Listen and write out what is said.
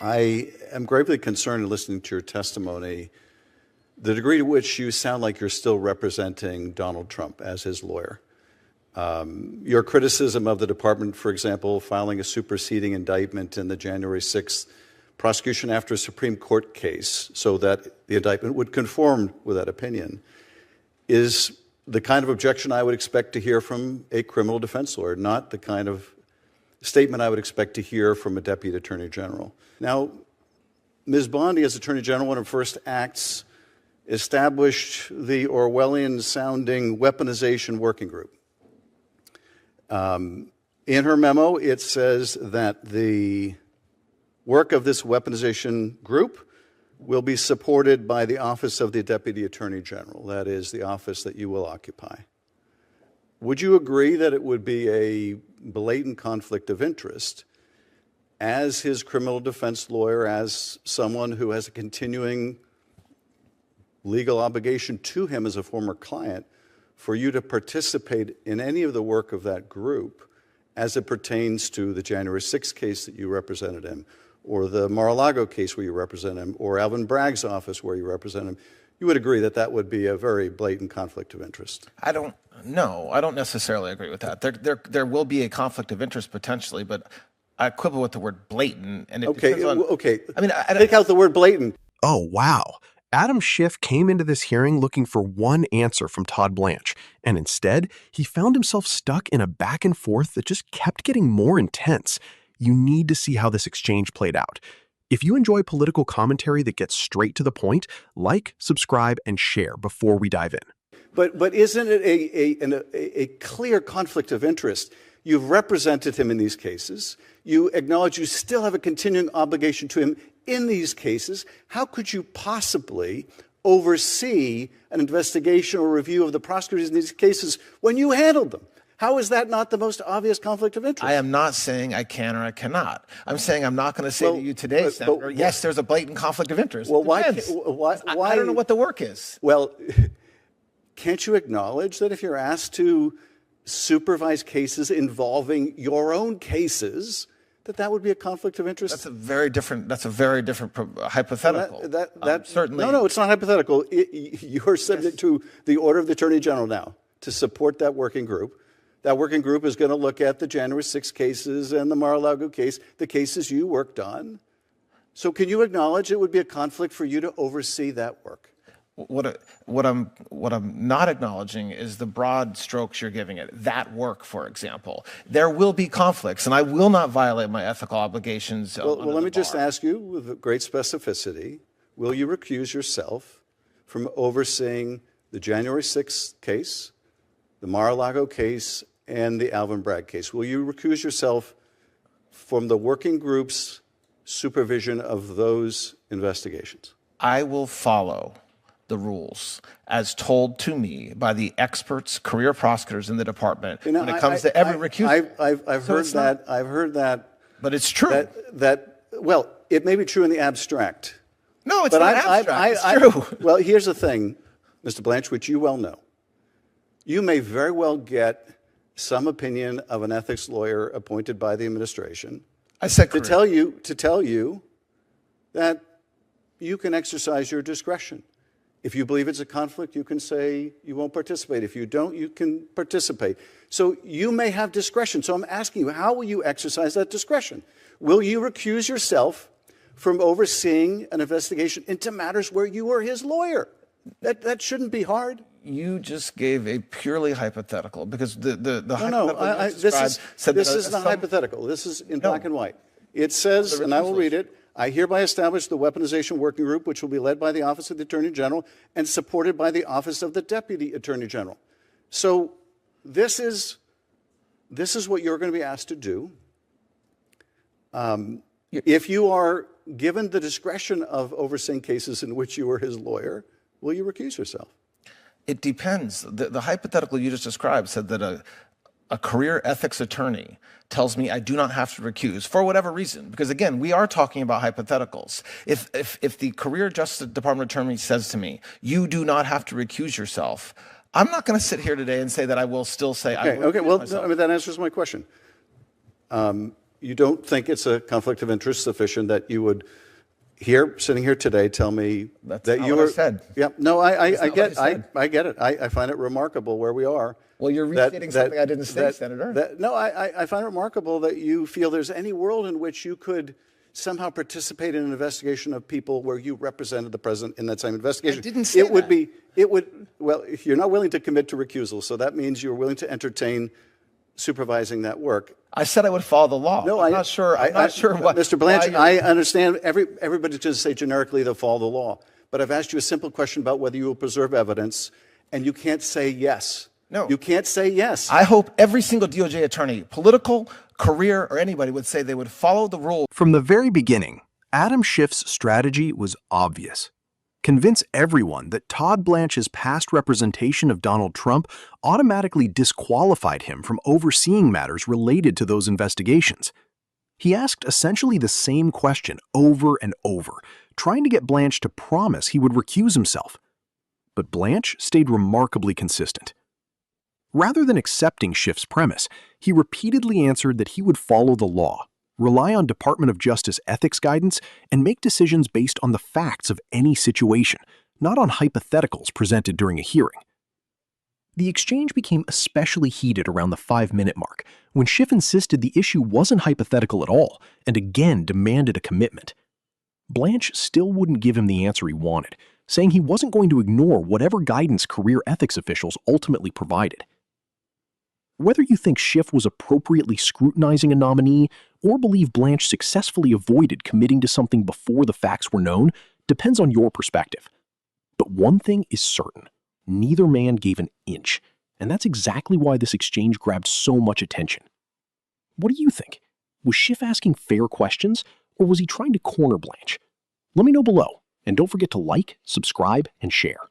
I am gravely concerned in listening to your testimony, the degree to which you sound like you're still representing Donald Trump as his lawyer. Your criticism of the department, for example, filing a superseding indictment in the January 6th prosecution after a Supreme Court case so that the indictment would conform with that opinion, is the kind of objection I would expect to hear from a criminal defense lawyer, not the kind of statement I would expect to hear from a deputy attorney general. Now, Ms. Bondi, as Attorney General, one of her first acts, established the Orwellian-sounding weaponization working group. In her memo, it says that the work of this weaponization group will be supported by the Office of the Deputy Attorney General, that is, the office that you will occupy. Would you agree that it would be a blatant conflict of interest as his criminal defense lawyer, as someone who has a continuing legal obligation to him as a former client, for you to participate in any of the work of that group as it pertains to the January 6th case that you represented him, or the Mar-a-Lago case where you represent him, or Alvin Bragg's office where you represent him? You would agree that that would be a very blatant conflict of interest? I don't necessarily agree with that. There will be a conflict of interest potentially, but I quibble with the word blatant. And it depends on, I mean, take out the word blatant. Oh, wow. Adam Schiff came into this hearing looking for one answer from Todd Blanche, and instead, he found himself stuck in a back and forth that just kept getting more intense. You need to see how this exchange played out. If you enjoy political commentary that gets straight to the point, like, subscribe, and share before we dive in. But isn't it a clear conflict of interest? You've represented him in these cases. You acknowledge you still have a continuing obligation to him in these cases. How could you possibly oversee an investigation or review of the prosecutors in these cases when you handled them? How is that not the most obvious conflict of interest? I am not saying I can or I cannot. I'm saying I'm not going to say to you today, Senator, yes, there's a blatant conflict of interest. Well, why? I don't know what the work is. Well, can't you acknowledge that if you're asked to supervise cases involving your own cases, that would be a conflict of interest? That's a very different hypothetical. Certainly. No, it's not hypothetical. You're subject to the order of the Attorney General now to support that working group. That working group is going to look at the January 6 cases and the Mar-a-Lago case, the cases you worked on. So can you acknowledge it would be a conflict for you to oversee that work? What I'm not acknowledging is the broad strokes you're giving it. That work, for example. There will be conflicts, and I will not violate my ethical obligations. Well, let me just ask you with great specificity, will you recuse yourself from overseeing the January 6th case, the Mar-a-Lago case, and the Alvin Bragg case? Will you recuse yourself from the working group's supervision of those investigations? I will follow the rules as told to me by the experts, career prosecutors in the department when it comes to every recusal. I've heard that. But it's true. Well, it may be true in the abstract. No, it's not abstract. It's true. Well, here's the thing, Mr. Blanche, which you well know. You may very well get some opinion of an ethics lawyer appointed by the administration to tell you that you can exercise your discretion. If you believe it's a conflict, you can say you won't participate. If you don't, you can participate. So you may have discretion. So I'm asking you, how will you exercise that discretion? Will you recuse yourself from overseeing an investigation into matters where you were his lawyer? That shouldn't be hard. You just gave a purely hypothetical because the this is not hypothetical. This is in black and white. It says, and I will read it, I hereby establish the weaponization working group, which will be led by the Office of the Attorney General and supported by the Office of the Deputy Attorney General. So this is what you're going to be asked to do. If you are given the discretion of overseeing cases in which you were his lawyer, will you recuse yourself? It depends. The hypothetical you just described said that a career ethics attorney tells me I do not have to recuse for whatever reason. Because again, we are talking about hypotheticals. If the career Justice Department attorney says to me, you do not have to recuse yourself, I'm not going to sit here today and say that I will still say I will recuse myself. Well, that answers my question. you don't think it's a conflict of interest sufficient that you would sitting here today, tell me That's that not you what I were. said. Yeah, no, I not get, what I said. I get it. I find it remarkable where we are. Well, you're restating something I didn't say, Senator. No, I find it remarkable that you feel there's any world in which you could somehow participate in an investigation of people where you represented the president in that same investigation. I didn't say that. Well, if you're not willing to commit to recusal, so that means you're willing to entertain supervising that work. I said I would follow the law. No, I'm not sure. I'm not sure what. Mr. Blanchard, I understand everybody's going to say generically they'll follow the law. But I've asked you a simple question about whether you will preserve evidence, and you can't say yes. No. You can't say yes. I hope every single DOJ attorney, political, career, or anybody would say they would follow the rule. From the very beginning, Adam Schiff's strategy was obvious. Convince everyone that Todd Blanche's past representation of Donald Trump automatically disqualified him from overseeing matters related to those investigations. He asked essentially the same question over and over, trying to get Blanche to promise he would recuse himself. But Blanche stayed remarkably consistent. Rather than accepting Schiff's premise, he repeatedly answered that he would follow the law, rely on Department of Justice ethics guidance, and make decisions based on the facts of any situation, not on hypotheticals presented during a hearing. The exchange became especially heated around the 5-minute mark, when Schiff insisted the issue wasn't hypothetical at all, and again demanded a commitment. Blanche still wouldn't give him the answer he wanted, saying he wasn't going to ignore whatever guidance career ethics officials ultimately provided. Whether you think Schiff was appropriately scrutinizing a nominee or believe Blanche successfully avoided committing to something before the facts were known depends on your perspective. But one thing is certain, neither man gave an inch, and that's exactly why this exchange grabbed so much attention. What do you think? Was Schiff asking fair questions, or was he trying to corner Blanche? Let me know below, and don't forget to like, subscribe, and share.